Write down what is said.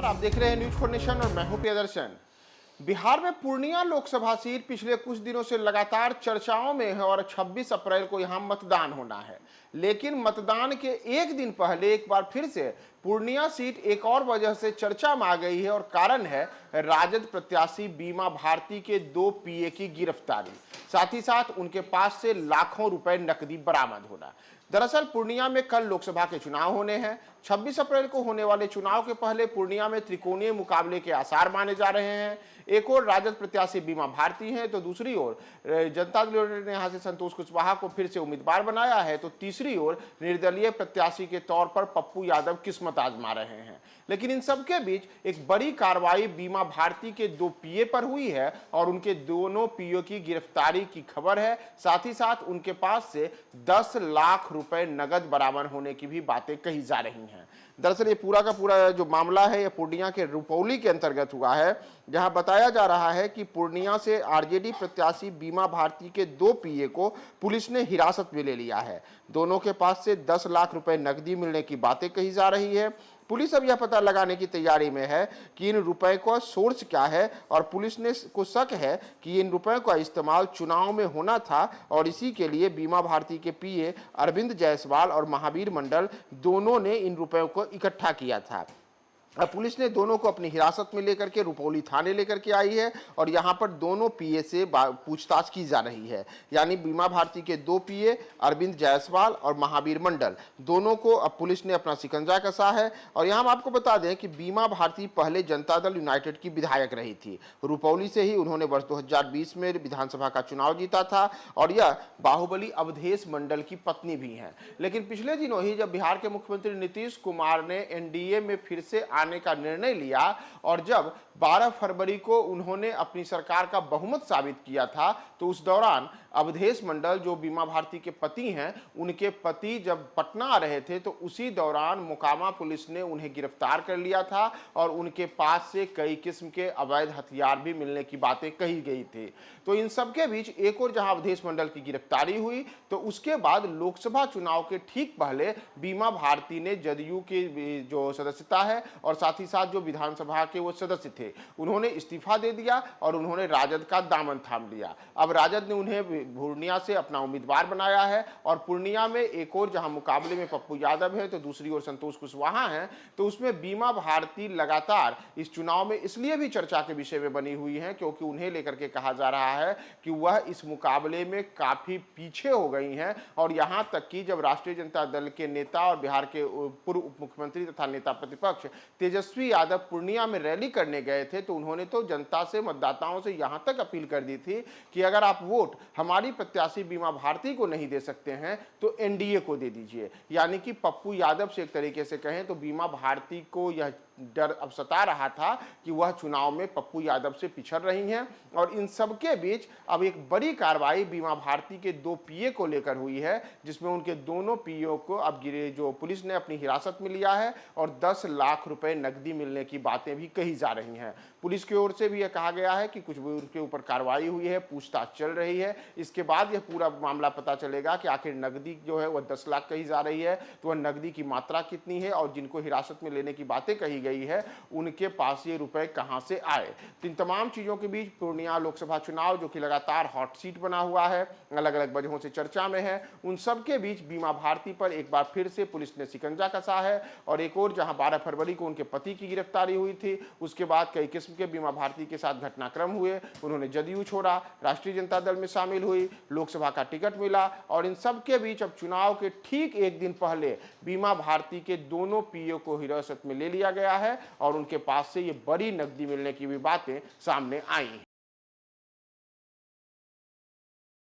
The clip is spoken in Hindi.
आप देख रहे हैं न्यूज फॉर नेशन और मैं हूं प्रियदर्शन। बिहार में पूर्णिया लोकसभा सीट पिछले कुछ दिनों से लगातार चर्चाओं में है और 26 अप्रैल को यहां मतदान होना है। लेकिन मतदान के एक दिन पहले एक बार फिर से पूर्णिया सीट एक और वजह से चर्चा में आ गई है और कारण है राजद प्रत्याशी बीमा भारती के 2 पीए की गिरफ्तारी, साथ ही साथ उनके पास से लाखों रुपए नकदी बरामद होना। दरअसल पूर्णिया में कल लोकसभा के चुनाव होने हैं। 26 अप्रैल को होने वाले चुनाव के पहले पूर्णिया में त्रिकोणीय मुकाबले के आसार माने जा रहे हैं। एक ओर राजद प्रत्याशी बीमा भारती हैं तो दूसरी ओर जनता दल यूनाइटेड ने यहां से संतोष कुशवाहा को फिर से उम्मीदवार बनाया है, तो तीसरी ओर निर्दलीय प्रत्याशी के तौर पर पप्पू यादव किस्मत आजमा रहे हैं। लेकिन इन सबके बीच एक बड़ी कार्रवाई बीमा भारती के 2 पीए पर हुई है और उनके दोनों पीओ की गिरफ्तारी की खबर है। साथ ही साथ उनके पास से 10 लाख रुपए नगद बरामद होने की भी बातें कही जा रही हैं। दरअसल ये पूरा का पूरा जो मामला है ये पूर्णिया के रुपौली के अंतर्गत हुआ है, जहां बताया जा रहा है कि पूर्णिया से आरजेडी प्रत्याशी बीमा भारती के 2 पीए को पुलिस ने हिरासत में ले लिया है। दोनों के पास से 10 लाख रुपए नकदी मिलने की बातें कही जा रही है। पुलिस अब यह पता लगाने की तैयारी में है कि इन रुपए का सोर्स क्या है और पुलिस ने को शक है कि इन रुपए का इस्तेमाल चुनाव में होना था और इसी के लिए बीमा भारती के पीए अरविंद जायसवाल और महावीर मंडल दोनों ने इन रुपयों को इकट्ठा किया था। अब पुलिस ने दोनों को अपनी हिरासत में लेकर के रुपौली थाने लेकर के आई है और यहां पर दोनों पीए से पूछताछ की जा रही है। यानी बीमा भारती के 2 पीए अरविंद जायसवाल और महावीर मंडल दोनों को अब पुलिस ने अपना शिकंजा कसा है। और यहां हम आपको बता दें कि बीमा भारती पहले जनता दल यूनाइटेड की विधायक रही थी। रुपौली से ही उन्होंने वर्ष 2020 में विधानसभा का चुनाव जीता था और यह बाहुबली अवधेश मंडल की पत्नी भी है। लेकिन पिछले दिनों ही जब बिहार के मुख्यमंत्री नीतीश कुमार ने एनडीए में फिर से आने का निर्णय लिया और जब 12 फरवरी को उन्होंने अपनी सरकार का बहुमत साबित किया था, तो उस दौरान अवधेश मंडल जो बीमा भारती के पति हैं, उनके पति जब पटना आ रहे थे तो उसी दौरान मोकामा पुलिस ने उन्हें गिरफ्तार कर लिया था और उनके पास से कई किस्म के अवैध हथियार भी मिलने की बातें कही गई थी। तो इन सबके बीच एक और जहां अवधेश मंडल की गिरफ्तारी हुई तो उसके बाद लोकसभा चुनाव के ठीक पहले बीमा भारती ने जदयू की जो सदस्यता है और साथ ही साथ जो विधानसभा के वो सदस्य थे उन्होंने इस्तीफा दे दिया और उन्होंने राजद का दामन थाम लिया। अब राजद ने उन्हें पूर्णिया से अपना उम्मीदवार बनाया है और पूर्णिया में एक और जहां मुकाबले में पप्पू यादव है तो दूसरी ओर संतोष कुशवाहा है, तो उसमें बीमा भारती लगातार इस चुनाव में इसलिए भी चर्चा के विषय में बनी हुई है क्योंकि उन्हें लेकर के कहा जा रहा है कि वह इस मुकाबले में काफी पीछे हो गई हैं। और यहां तक कि जब राष्ट्रीय जनता दल के नेता और बिहार के पूर्व उप मुख्यमंत्री तथा नेता प्रतिपक्ष तेजस्वी यादव पूर्णिया में रैली करने गए थे तो उन्होंने तो जनता से, मतदाताओं से यहां तक अपील कर दी थी कि अगर आप वोट हमारी प्रत्याशी बीमा भारती को नहीं दे सकते हैं तो एनडीए को दे दीजिए। यानी कि पप्पू यादव से एक तरीके से कहें तो बीमा भारती को यह डर अब सता रहा था कि वह चुनाव में पप्पू यादव से पिछड़ रही हैं। और इन सबके बीच अब एक बड़ी कार्रवाई बीमा भारती के 2 पीए को लेकर हुई है, जिसमें उनके दोनों पीओ को अब जो पुलिस ने अपनी हिरासत में लिया है और 10 लाख रुपए नकदी मिलने की बातें भी कही जा रही हैं। पुलिस की ओर से भी यह कहा गया है कि कुछ उनके ऊपर कार्रवाई हुई है, पूछताछ चल रही है। इसके बाद यह पूरा मामला पता चलेगा कि आखिर नकदी जो है वह 10 लाख कही जा रही है तो वह नकदी की मात्रा कितनी है और जिनको हिरासत में लेने की बातें कही गई है उनके पास ये रुपए कहां से आए। इन तमाम चीजों के बीच पूर्णिया लोकसभा चुनाव जो कि लगातार हॉट सीट बना हुआ है, अलग अलग वजहों से चर्चा में है, उन सब के बीच बीमा भारती पर एक बार फिर से पुलिस ने शिकंजा कसा है। और एक और जहां 12 फरवरी को उनके पति की गिरफ्तारी हुई थी, उसके बाद कई किस्म के बीमा भारती के साथ घटनाक्रम हुए। उन्होंने जदयू छोड़ा, राष्ट्रीय जनता दल में शामिल हुई, लोकसभा का टिकट मिला और इन सब के बीच अब चुनाव के ठीक एक दिन पहले बीमा भारती के दोनों पीओ को हिरासत में ले लिया गया है और उनके पास से ये बड़ी नकदी मिलने की भी बातें सामने आई हैं।